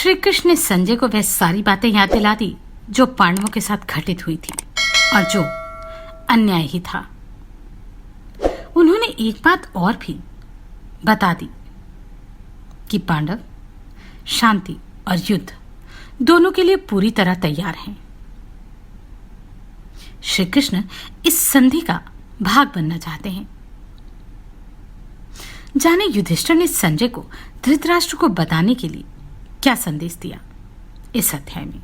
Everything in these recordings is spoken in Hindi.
श्री कृष्ण ने संजय को वह सारी बातें याद दिला दी जो पांडवों के साथ घटित हुई थी और जो अन्याय ही था। उन्होंने एक बात और भी बता दी कि पांडव शांति और युद्ध दोनों के लिए पूरी तरह तैयार हैं। श्री कृष्ण इस संधि का भाग बनना चाहते हैं। जाने युधिष्ठिर ने संजय को धृतराष्ट्र को बताने के लिए क्या संदेश दिया इस अध्याय में।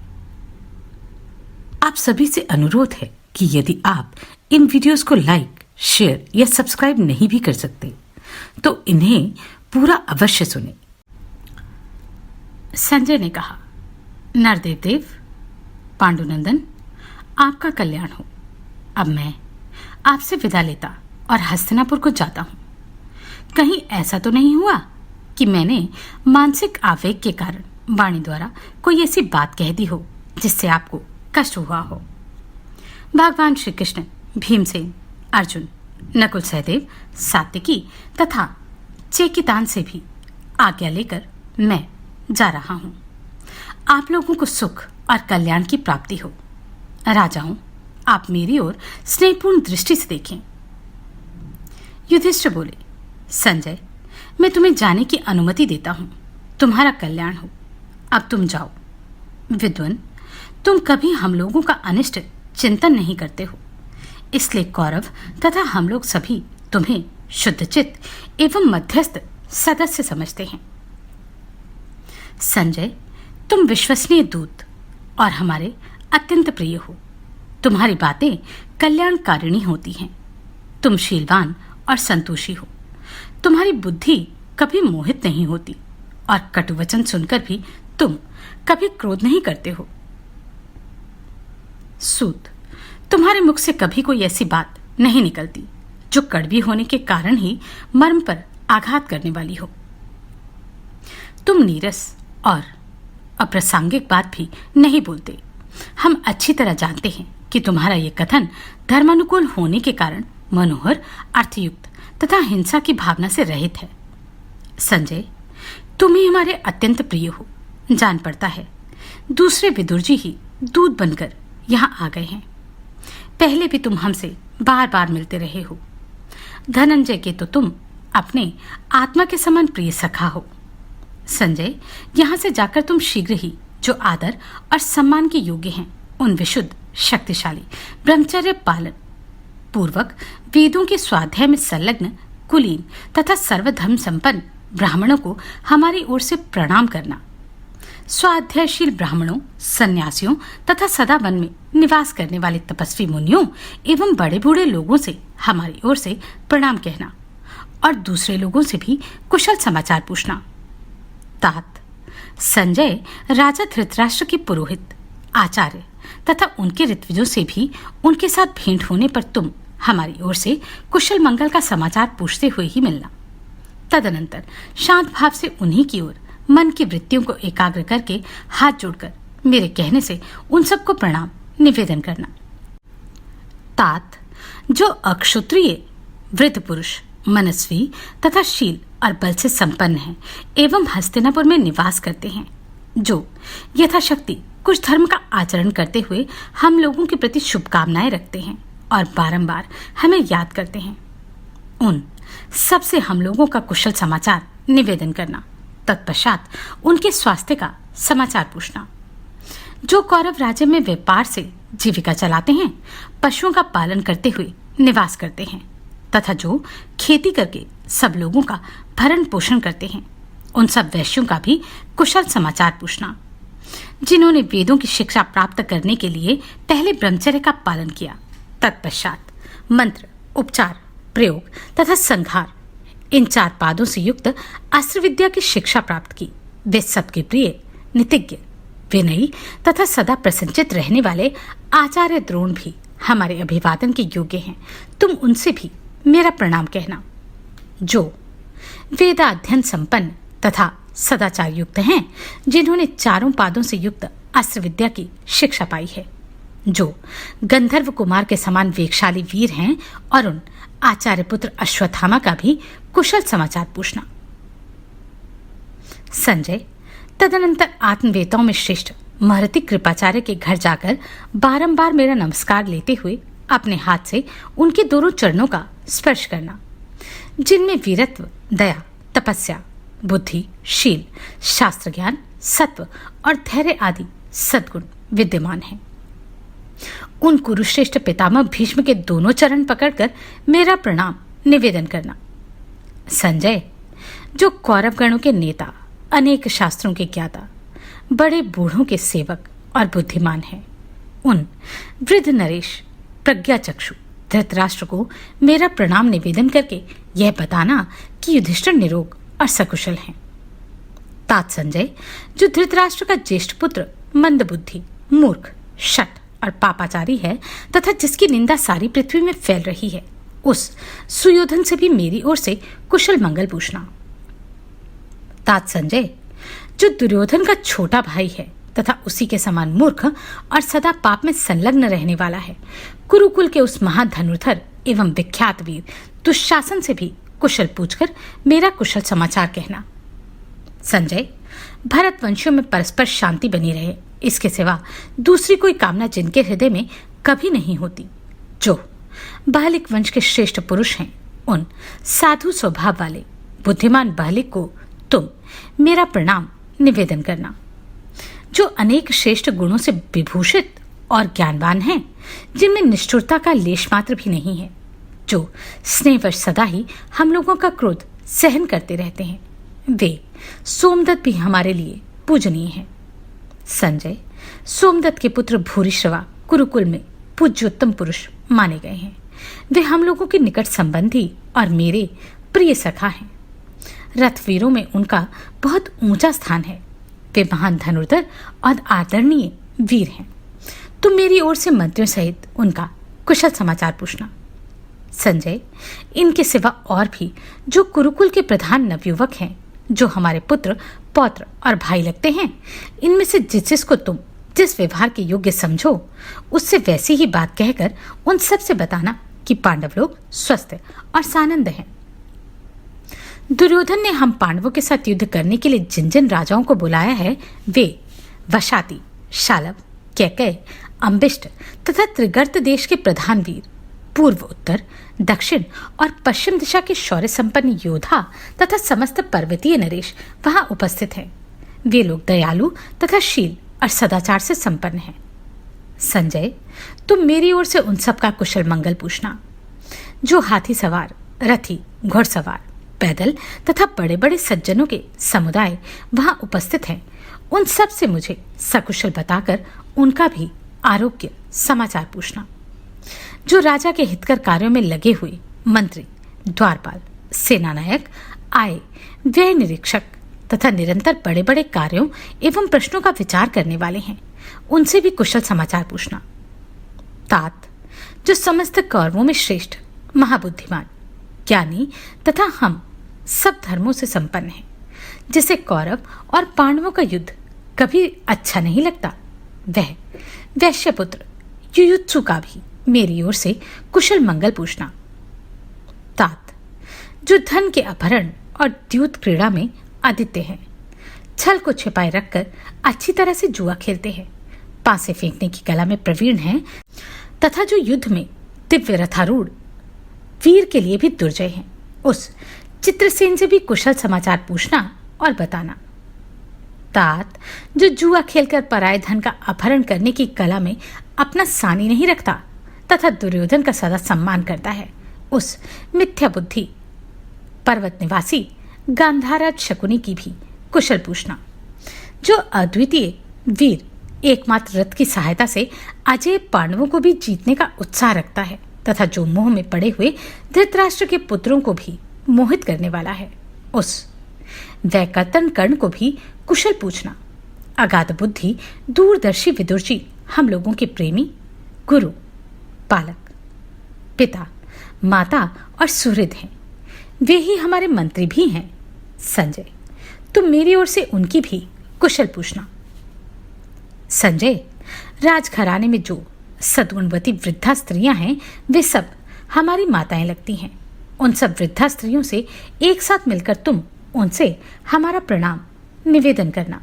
आप सभी से अनुरोध है कि यदि आप इन वीडियोस को लाइक, शेयर या सब्सक्राइब नहीं भी कर सकते तो इन्हें पूरा अवश्य सुने। संजय ने कहा, नरदेव देव, पांडुनंदन, आपका कल्याण हो। अब मैं आपसे विदा लेता और हस्तिनापुर को जाता हूं। कहीं ऐसा तो नहीं हुआ कि मैंने मानसिक आवेग के कारण वाणी द्वारा कोई ऐसी बात कह दी हो जिससे आपको कष्ट हुआ हो। भगवान श्री कृष्ण भीमसेन, अर्जुन, नकुल सहदेव, सात्यकी तथा चेकितान से भी आज्ञा लेकर मैं जा रहा हूं। आप लोगों को सुख और कल्याण की प्राप्ति हो। राजाओं, आप मेरी ओर स्नेहपूर्ण दृष्टि से देखें। युधिष्ठिर बोले, संजय, मैं तुम्हें जाने की अनुमति देता हूं। तुम्हारा कल्याण हो। अब तुम जाओ। विद्वन, तुम कभी हम लोगों का अनिष्ट चिंतन नहीं करते हो, इसलिए कौरव तथा हम लोग सभी तुम्हें शुद्धचित्त एवं मध्यस्थ सदस्य समझते हैं। संजय, तुम विश्वसनीय दूत और हमारे अत्यंत प्रिय हो। तुम्हारी बातें कल्याणकारिणी होती हैं। तुम शीलवान और संतोषी हो। तुम्हारी बुद्धि कभी मोहित नहीं होती और कटुवचन सुनकर भी तुम कभी क्रोध नहीं करते हो। सूत, तुम्हारे मुख से कभी कोई ऐसी बात नहीं निकलती जो कड़वी होने के कारण ही मर्म पर आघात करने वाली हो। तुम नीरस और अप्रासंगिक बात भी नहीं बोलते। हम अच्छी तरह जानते हैं कि तुम्हारा यह कथन धर्मानुकूल होने के कारण मनोहर, अर्थयुक्त तथा हिंसा की भावना से रहित है। संजय, तुम ही हमारे अत्यंत प्रिय हो। जान पड़ता है दूसरे विदुर जी ही दूत बनकर यहाँ आ गए हैं। पहले भी तुम हमसे बार बार मिलते रहे हो। धनंजय के तो तुम अपने आत्मा के समान प्रिय सखा हो। संजय, यहाँ से जाकर तुम शीघ्र ही जो आदर और सम्मान के योग्य हैं उन विशुद्ध, शक्तिशाली, ब्रह्मचर्य पालन पूर्वक वेदों के स्वाध्याय में संलग्न, कुलीन तथा सर्वधर्म संपन्न ब्राह्मणों को हमारी ओर से प्रणाम करना। स्वाध्यायशील ब्राह्मणों, सन्यासियों तथा सदा वन में निवास करने वाले तपस्वी मुनियों एवं बड़े बूढ़े लोगों से हमारी ओर से प्रणाम कहना और दूसरे लोगों से भी कुशल समाचार पूछना। तात, संजय राजा धृतराष्ट्र के पुरोहित, आचार्य तथा उनके ऋत्विजों से भी उनके साथ भेंट होने पर तुम हमारी ओर से कुशल मंगल का समाचार पूछते हुए ही मिलना। तदनंतर शांत भाव से उन्हीं की ओर मन की वृत्तियों को एकाग्र करके हाथ जोड़कर मेरे कहने से उन सबको प्रणाम निवेदन करना। तात, जो अक्षत्रिय वृद्ध पुरुष, मनस्वी तथा शील और बल से संपन्न हैं एवं हस्तिनापुर में निवास करते हैं, जो यथाशक्ति कुछ धर्म का आचरण करते हुए हम लोगों के प्रति शुभकामनाएं रखते हैं और बारंबार हमें याद करते हैं, उन सबसे हम लोगों का कुशल समाचार निवेदन करना। तत्पश्चात उनके स्वास्थ्य का समाचार पूछना। जो कौरव राज्य में व्यापार से जीविका चलाते हैं, पशुओं का पालन करते हुए निवास करते हैं तथा जो खेती करके सब लोगों का भरण पोषण करते हैं, उन सब वैश्यों का भी कुशल समाचार पूछना। जिन्होंने वेदों की शिक्षा प्राप्त करने के लिए पहले ब्रह्मचर्य का पालन किया, तत्पश्चात मंत्र, उपचार, प्रयोग तथा संहार, इन 4 पादों से युक्त अस्त्र विद्या की शिक्षा प्राप्त की, वे सबके प्रिय, नितिज्ञ, विनयी तथा सदा प्रसन्नचित रहने वाले आचार्य द्रोण भी हमारे अभिवादन के योग्य हैं। तुम उनसे भी मेरा प्रणाम कहना। जो वेदाध्ययन संपन्न तथा सदाचार युक्त हैं, जिन्होंने 4 पादों से युक्त अस्त्र विद्या की शिक्षा पाई है, जो गंधर्व कुमार के समान वेगशाली वीर हैं, और उन आचार्य पुत्र अश्वत्थामा का भी कुशल समाचार पूछना। संजय, तदनंतर आत्मवेताओं में श्रेष्ठ महर्षि कृपाचार्य के घर जाकर बारंबार मेरा नमस्कार लेते हुए अपने हाथ से उनके दोनों चरणों का स्पर्श करना, जिनमें वीरत्व, दया, तपस्या, बुद्धि, शील, शास्त्र ज्ञान, सत्व और धैर्य आदि सद्गुण विद्यमान हैं। उन कुरुश्रेष्ठ पितामह भीष्म के दोनों चरण पकड़कर मेरा प्रणाम निवेदन करना। संजय, जो कौरव गणों के नेता, अनेक शास्त्रों के ज्ञाता, बड़े बूढ़ों के सेवक और बुद्धिमान हैं, उन वृद्ध नरेश प्रज्ञाचक्षु धृतराष्ट्र को मेरा प्रणाम निवेदन करके यह बताना कि युधिष्ठिर निरोग और सकुशल हैं। तात संजय, जो धृतराष्ट्र का ज्येष्ठ पुत्र मंदबुद्धि, मूर्ख, शठ और पापाचारी है तथा जिसकी निंदा सारी पृथ्वी में फैल रही है, उस सुयोधन से भी मेरी ओर से कुशल मंगल पूछना। तात संजय, जो दुर्योधन का छोटा भाई है तथा उसी के समान मूर्ख और सदा पाप में संलग्न रहने वाला है, कुरुकुल के उस महाधनुर्धर एवं विख्यात वीर दुशासन से भी कुशल पूछकर मेरा कुशल समाचार कहना। संजय, भरतवंशियों में परस्पर शांति बनी रहे, इसके सिवा दूसरी कोई कामना जिनके हृदय में कभी नहीं होती, जो बहलिक वंश के श्रेष्ठ पुरुष हैं, उन साधु स्वभाव वाले बुद्धिमान बहलिक को तुम मेरा प्रणाम निवेदन करना, जो अनेक श्रेष्ठ गुणों से विभूषित और ज्ञानवान हैं, जिनमें निष्ठुरता का लेश मात्र भी नहीं है, जो स्नेहवश सदा ही हम लोगों का क्रोध सहन करते रहते हैं, वे सोमदत्त भी हमारे लिए पूजनीय हैं। संजय, सोमदत्त के पुत्र भूरिश्रवा कुरुकुल में पूज्योत्तम पुरुष माने गए हैं। वे हम लोगों के निकट संबंधी और मेरे प्रिय सखा हैं। रथवीरों में उनका बहुत ऊंचा स्थान है। वे महान धनुर्धर और आदरणीय वीर हैं। तुम मेरी ओर से मंत्रियों सहित उनका कुशल समाचार पूछना। संजय, इनके सिवा और भी जो कुरुकुल के प्रधान नवयुवक हैं, जो हमारे पुत्र, पौत्र और भाई लगते हैं, इनमें से जिसको तुम जिस व्यवहार के योग्य समझो, उससे वैसी ही बात कहकर उन सब से बताना कि पांडव लोग स्वस्थ और सानंद हैं। दुर्योधन ने हम पांडवों के साथ युद्ध करने के लिए जिन जिन राजाओं को बुलाया है, वे वशाति, शालव, कैकेय, अम्बिष्ट तथा त्रिगर्त देश के प्रधान वीर, पूर्व, उत्तर, दक्षिण और पश्चिम दिशा के शौर्य संपन्न योद्धा तथा समस्त पर्वतीय नरेश वहां उपस्थित हैं। वे लोग दयालु तथा शील और सदाचार से संपन्न हैं। संजय, तुम मेरी ओर से उन सब का कुशल मंगल पूछना, जो हाथी सवार, रथी, घुड़सवार, पैदल तथा बड़े बड़े सज्जनों के समुदाय वहां उपस्थित हैं। उन सब से मुझे सकुशल बताकर उनका भी आरोग्य समाचार पूछना। जो राजा के हितकर कार्यों में लगे हुए मंत्री, द्वारपाल, सेनानायक, आय, व्यय निरीक्षक तथा निरंतर बड़े बड़े कार्यों एवं प्रश्नों का विचार करने वाले हैं, उनसे भी कुशल समाचार पूछना। तात, जो समस्त कौरवों में श्रेष्ठ, महाबुद्धिमान, ज्ञानी तथा हम सब धर्मों से संपन्न हैं, जिसे कौरव और पांडवों का युद्ध कभी अच्छा नहीं लगता, वह वैश्यपुत्र युयुत्सु का भी मेरी ओर से कुशल मंगल पूछना। तात, जो धन के अपहरण और द्यूत क्रीड़ा में आदित्य हैं, छल को छिपाए रखकर अच्छी तरह से जुआ खेलते हैं, पासे फेंकने की कला में प्रवीण हैं तथा जो युद्ध में दिव्य रथारूढ़ वीर के लिए भी दुर्जय हैं, उस चित्रसेन से भी कुशल समाचार पूछना और बताना। तात, जो जुआ खेलकर पराये धन का अपहरण करने की कला में अपना सानी नहीं रखता तथा दुर्योधन का सदा सम्मान करता है, उस मिथ्या बुद्धि पर्वत निवासी गांधारा शकुनी की भी कुशल पूछना। जो अद्वितीय वीर एकमात्र रथ की सहायता से अजय पांडवों को भी जीतने का उत्साह रखता है तथा जो मोह में पड़े हुए धृतराष्ट्र के पुत्रों को भी मोहित करने वाला है, उस वैकर्तन कर्ण को भी कुशल पूछना। अगाध बुद्धि, दूरदर्शी विदुर जी हम लोगों के प्रेमी, गुरु, पालक, पिता, माता और सुहृद हैं। वे ही हमारे मंत्री भी हैं। संजय, तुम मेरी ओर से उनकी भी कुशल पूछना। संजय, राजघराने में जो सद्गुणवती वृद्धा स्त्रियां हैं, वे सब हमारी माताएं लगती हैं। उन सब वृद्धा स्त्रियों से एक साथ मिलकर तुम उनसे हमारा प्रणाम निवेदन करना।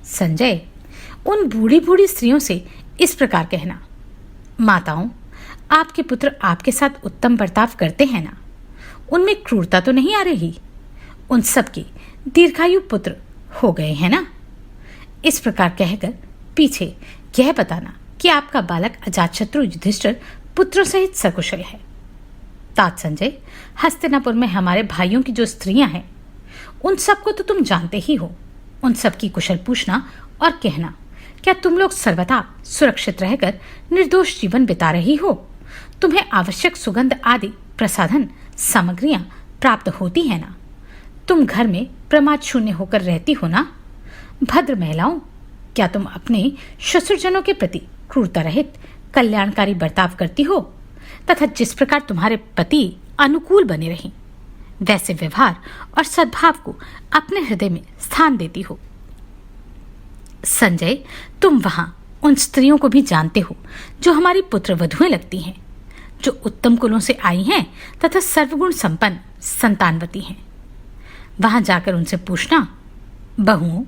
संजय, उन बूढ़ी बूढ़ी स्त्रियों से इस प्रकार कहना, माताओं, आपके पुत्र आपके साथ उत्तम बर्ताव करते हैं ना, उनमें क्रूरता तो नहीं आ रही, उन सबके दीर्घायु पुत्र हो गए हैं ना। इस प्रकार कहकर पीछे यह बताना कि आपका बालक अजातशत्रु युधिष्ठिर पुत्रों सहित सकुशल है। तात संजय, हस्तिनापुर में हमारे भाइयों की जो स्त्रियां हैं उन सबको तो तुम जानते ही हो। उन सबकी कुशल पूछना और कहना, क्या तुम लोग सर्वथा सुरक्षित रहकर निर्दोष जीवन बिता रही हो? तुम्हें आवश्यक सुगंध आदि प्रसाधन सामग्रियां प्राप्त होती है ना? तुम घर में प्रमाद शून्य होकर रहती हो ना? भद्र महिलाओं, क्या तुम अपने ससुरजनों के प्रति क्रूरता रहित कल्याणकारी बर्ताव करती हो तथा जिस प्रकार तुम्हारे पति अनुकूल बने रहें वैसे व्यवहार और सद्भाव को अपने हृदय में स्थान देती हो? संजय, तुम वहां उन स्त्रियों को भी जानते हो जो हमारी पुत्र वधुएं लगती हैं, जो उत्तम कुलों से आई हैं तथा सर्वगुण संपन्न संतानवती हैं। वहां जाकर उनसे पूछना, बहुओं,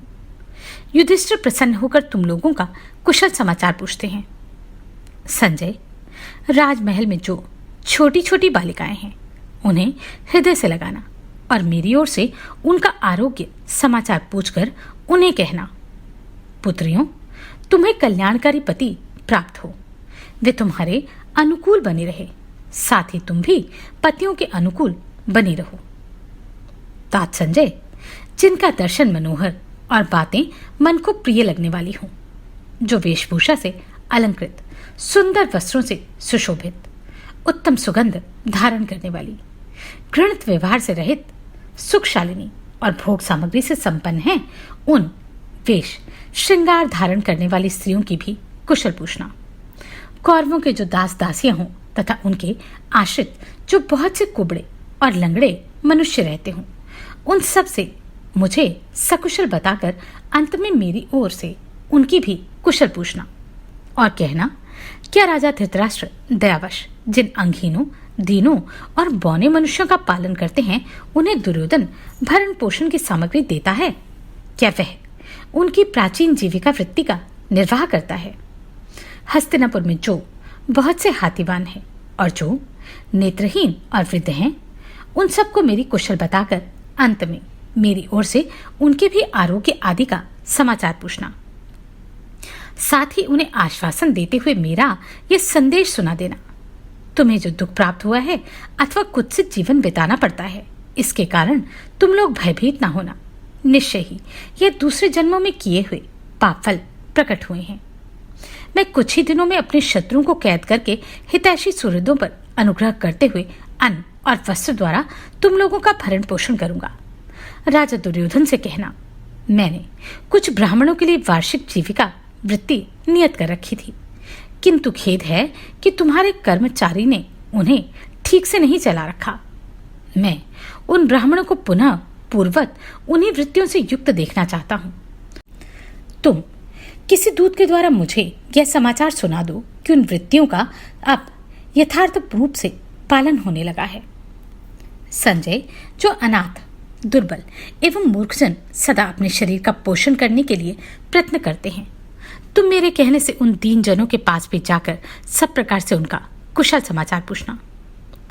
युधिष्ठिर प्रसन्न होकर तुम लोगों का कुशल समाचार पूछते हैं। संजय, राजमहल में जो छोटी छोटी बालिकाएं हैं उन्हें हृदय से लगाना और मेरी ओर से उनका आरोग्य समाचार पूछकर उन्हें कहना, पुत्रियों, तुम्हें कल्याणकारी पति प्राप्त हो, वे तुम्हारे अनुकूल बने रहे, साथ ही तुम भी पतियों के अनुकूल बनी रहो। तात संजय, जिनका दर्शन मनोहर और बातें मन को प्रिय लगने वाली हों, जो वेशभूषा से अलंकृत, सुंदर वस्त्रों से सुशोभित, उत्तम सुगंध धारण करने वाली, घृणित व्यवहार से रहित, सुखशालिनी और भोग सामग्री से संपन्न हैं, उन वेश श्रृंगार धारण करने वाली स्त्रियों की भी कुशल पूछना। कौरवों के जो दास दासियां हों तथा उनके आश्रित जो बहुत से कुबड़े और लंगड़े मनुष्य रहते हों, उन सब से मुझे सकुशल बताकर अंत में मेरी ओर से उनकी भी कुशल पूछना और कहना, क्या राजा धृतराष्ट्र दयावश जिन अंगहीनों, दीनों और बौने मनुष्यों का पालन करते हैं उन्हें दुर्योधन भरण पोषण की सामग्री देता है? क्या वह उनकी प्राचीन जीविका वृत्ति का निर्वाह करता है? हस्तिनापुर में जो बहुत से हाथीवान हैं और जो नेत्रहीन और वृद्ध हैं, उन सबको मेरी कुशल बताकर अंत में मेरी ओर से उनके भी आरोग्य आदि का समाचार पूछना। साथ ही उन्हें आश्वासन देते हुए मेरा यह संदेश सुना देना, तुम्हें जो दुख प्राप्त हुआ है अथवा कुत्सित जीवन बिताना पड़ता है, इसके कारण तुम लोग भयभीत ना होना। निश्चय ही यह दूसरे जन्मों में किए हुए पाप फल प्रकट हुए हैं। मैं कुछ ही दिनों में अपने शत्रुओं को कैद करके हितैषी सुहृदों पर अनुग्रह करते हुए अन्न और वस्त्र द्वारा तुम लोगों का भरण पोषण करूंगा। राजा दुर्योधन से कहना, मैंने कुछ ब्राह्मणों के लिए वार्षिक जीविका वृत्ति नियत कर रखी थी, किंतु खेद है कि तुम्हारे कर्मचारी ने उन्हें ठीक से नहीं चला रखा। मैं उन ब्राह्मणों को पुनः पूर्वत उन्हीं वृत्तियों से युक्त देखना चाहता हूं। तुम किसी दूत के द्वारा मुझे यह समाचार सुना दो कि उन वृत्तियों का अब यथार्थ रूप से पालन होने लगा है। संजय, जो अनाथ, दुर्बल एवं मूर्खजन सदा अपने शरीर का पोषण करने के लिए प्रयत्न करते हैं, तुम मेरे कहने से उन दीन जनों के पास भी जाकर सब प्रकार से उनका कुशल समाचार पूछना।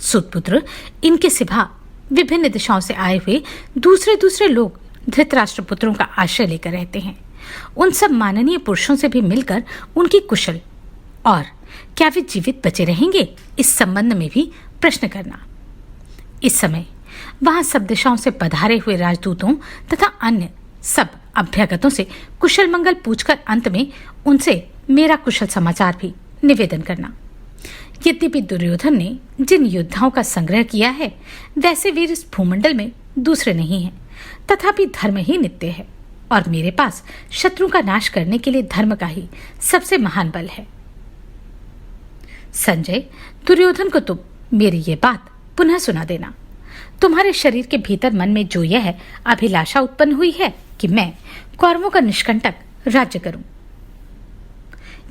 सुतपुत्र, इनके सिवा विभिन्न दिशाओं से आए हुए दूसरे दूसरे लोग धृतराष्ट्र पुत्रों का आश्रय लेकर रहते हैं। उन सब माननीय पुरुषों से भी मिलकर उनकी कुशल और क्या वे जीवित बचे रहेंगे इस संबंध में भी प्रश्न करना। इस समय वहां सब दिशाओं से पधारे हुए राजदूतों तथा अन्य सब अभ्यागतों से कुशल मंगल पूछकर अंत में उनसे मेरा कुशल समाचार भी निवेदन करना। यद्यपि दुर्योधन ने जिन योद्धाओं का संग्रह किया है वैसे वीर इस भूमंडल में दूसरे नहीं हैं, तथापि धर्म ही नित्य है और मेरे पास शत्रु का नाश करने के लिए धर्म का ही सबसे महान बल है। संजय, दुर्योधन को तुम मेरी ये बात पुनः सुना देना। तुम्हारे शरीर के भीतर मन में जो यह अभिलाषा उत्पन्न हुई है कि मैं कौरवों का निष्कंटक राज्य करूं,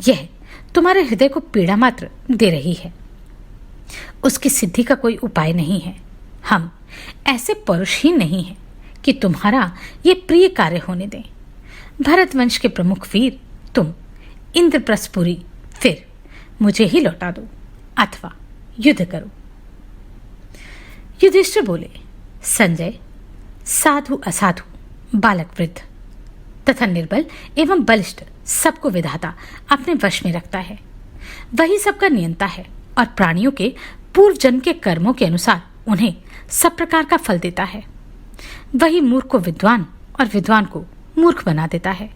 यह तुम्हारे हृदय को पीड़ा मात्र दे रही है। उसकी सिद्धि का कोई उपाय नहीं है। हम ऐसे पौरुषहीन नहीं हैं कि तुम्हारा ये प्रिय कार्य होने दें। भरत वंश के प्रमुख वीर तुम इंद्रप्रस्थपुरी फिर मुझे ही लौटा दो अथवा युद्ध करो। युधिष्ठिर बोले, संजय, साधु असाधु, बालक वृद्ध तथा निर्बल एवं बलिष्ठ सबको विधाता अपने वश में रखता है। वही सबका नियंता है और प्राणियों के पूर्व जन्म के कर्मों के अनुसार उन्हें सब प्रकार का फल देता है। वही मूर्ख को विद्वान और विद्वान को मूर्ख बना देता है।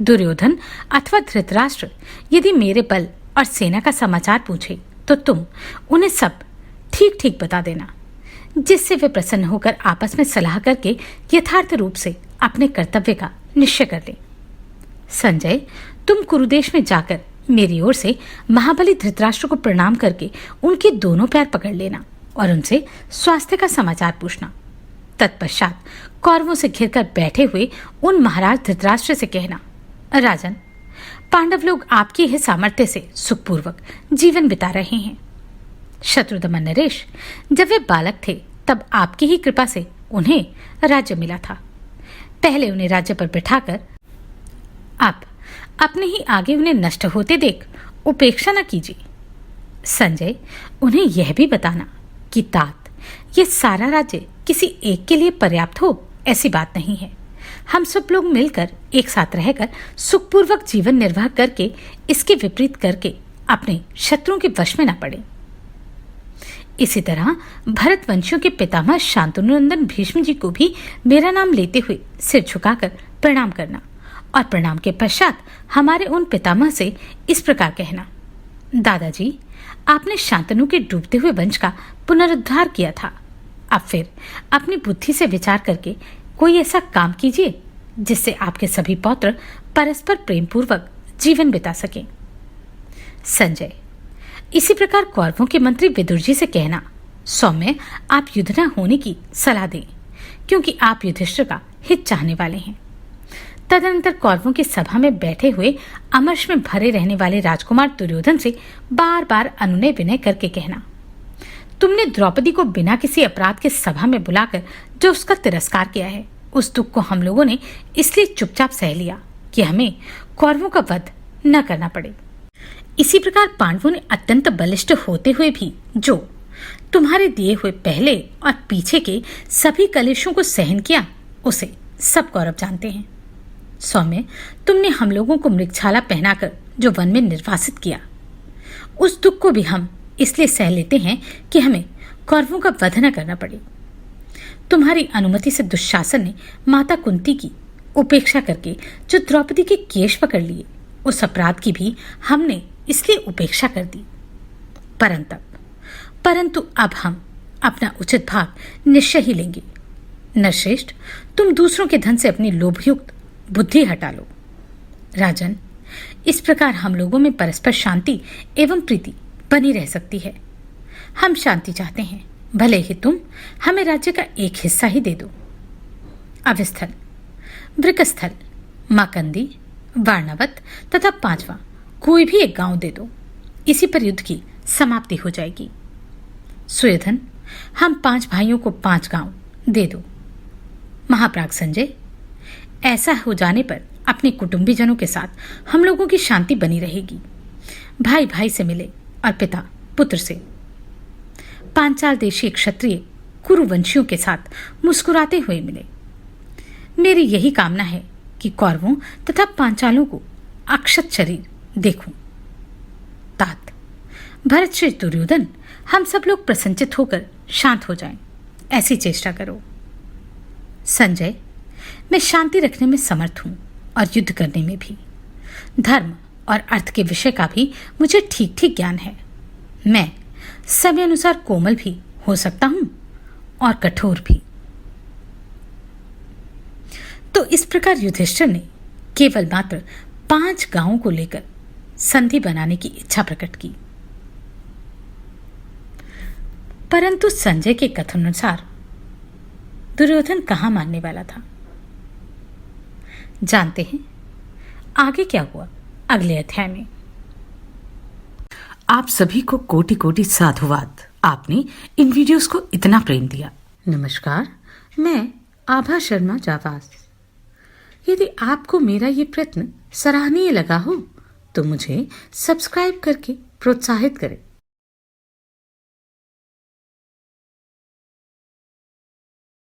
दुर्योधन अथवा धृतराष्ट्र यदि मेरे बल और सेना का समाचार पूछे तो तुम उन्हें सब ठीक ठीक बता देना, जिससे वे प्रसन्न होकर आपस में सलाह करके यथार्थ रूप से अपने कर्तव्य का निश्चय कर लें। संजय, तुम कुरुदेश में जाकर मेरी ओर से महाबली धृतराष्ट्र को प्रणाम करके उनके दोनों पैर पकड़ लेना और उनसे स्वास्थ्य का समाचार पूछना। तत्पश्चात कौरवों से घिरकर बैठे हुए उन महाराज धृतराष्ट्र से कहना, राजन, पांडव लोग आपकी ही सामर्थ्य से सुखपूर्वक जीवन बिता रहे हैं। शत्रुदमन नरेश, जब वे बालक थे तब आपकी ही कृपा से उन्हें राज्य मिला था। पहले उन्हें राज्य पर बिठाकर आप अपने ही आगे उन्हें नष्ट होते देख उपेक्षा न कीजिए। संजय, उन्हें यह भी बताना कि तात ये सारा राज्य किसी एक के लिए पर्याप्त हो ऐसी बात नहीं है। हम सब लोग मिलकर एक साथ रहकर सुखपूर्वक जीवन निर्वाह करके इसके विपरीत करके अपने शत्रुओं के वश में न पड़े। इसी तरह भरत वंशियों के पितामह शांतनुनंदन भीष्म जी को भी मेरा नाम लेते हुए सिर झुकाकर प्रणाम करना और प्रणाम के पश्चात हमारे उन पितामह से इस प्रकार कहना, दादाजी, आपने शांतनु के डूबते हुए वंश का पुनरुद्धार किया था। अब फिर अपनी बुद्धि से विचार करके कोई ऐसा काम कीजिए जिससे आपके सभी पौत्र परस्पर प्रेम पूर्वक जीवन बिता सकें। संजय, इसी प्रकार कौरवों के मंत्री विदुर जी से कहना, सौम्य, आप युद्ध न होने की सलाह दें, क्योंकि आप युधिष्ठिर का हित चाहने वाले हैं। तदनंतर कौरवों की सभा में बैठे हुए अमर्ष में भरे रहने वाले राजकुमार दुर्योधन से बार बार अनुनय विनय करके कहना, तुमने द्रौपदी को बिना किसी अपराध के सभा में बुलाकर जो उसका तिरस्कार किया है, उस दुख को हम लोगों ने इसलिए चुपचाप सह लिया कि हमें कौरवों का वध न करना पड़े। इसी प्रकार पांडवों ने अत्यंत बलिष्ठ होते हुए भी जो तुम्हारे दिए हुए पहले और पीछे के सभी कलेशों को सहन किया, उसे सब कौरव जानते हैं। सौम्य, तुमने हम लोगों को मृगछाला पहनाकर जो वन में निर्वासित किया, उस दुख को भी हम इसलिए सह लेते हैं कि हमें कौरवों का वध न करना पड़े। तुम्हारी अनुमति से दुशासन ने माता कुंती की उपेक्षा करके जो द्रौपदी के केश पकड़ लिए, उस अपराध की भी हमने इसलिए उपेक्षा कर दी। परंतु अब हम अपना उचित भाग निश्चय ही लेंगे। नरश्रेष्ठ, तुम दूसरों के धन से अपनी लोभयुक्त बुद्धि हटा लो। राजन, इस प्रकार हम लोगों में परस्पर शांति एवं प्रीति बनी रह सकती है। हम शांति चाहते हैं, भले ही तुम हमें राज्य का एक हिस्सा ही दे दो। अवस्थल, वृकस्थल, माकंदी, वार्णावत तथा पांचवा कोई भी एक गांव दे दो। इसी पर युद्ध की समाप्ति हो जाएगी। सुयोधन, हम 5 भाइयों को 5 गांव दे दो। महाप्राग संजय, ऐसा हो जाने पर अपने कुटुंबीजनों के साथ हम लोगों की शांति बनी रहेगी। भाई भाई से मिले और पिता पुत्र से। पांचाल देशीय क्षत्रिय कुरुवंशियों के साथ मुस्कुराते हुए मिले। मेरी यही कामना है कि कौरवों तथा पांचालों को अक्षत शरीर देखूं। तात, भरत श्री दुर्योधन, हम सब लोग प्रसन्नचित होकर शांत हो जाएं, ऐसी चेष्टा करो। संजय, मैं शांति रखने में समर्थ हूं और युद्ध करने में भी। धर्म और अर्थ के विषय का भी मुझे ठीक ठीक ज्ञान है। मैं समय अनुसार कोमल भी हो सकता हूं और कठोर भी। तो इस प्रकार युधिष्ठिर ने केवल मात्र 5 गांवों को लेकर संधि बनाने की इच्छा प्रकट की। परंतु संजय के कथन अनुसार दुर्योधन कहां मानने वाला था। जानते हैं आगे क्या हुआ अगले अध्याय में। आप सभी को कोटि कोटि साधुवाद। आपने इन वीडियोस को इतना प्रेम दिया। नमस्कार, मैं आभा शर्मा जावास। यदि आपको मेरा ये प्रयत्न सराहनीय लगा हो तो मुझे सब्सक्राइब करके प्रोत्साहित करें।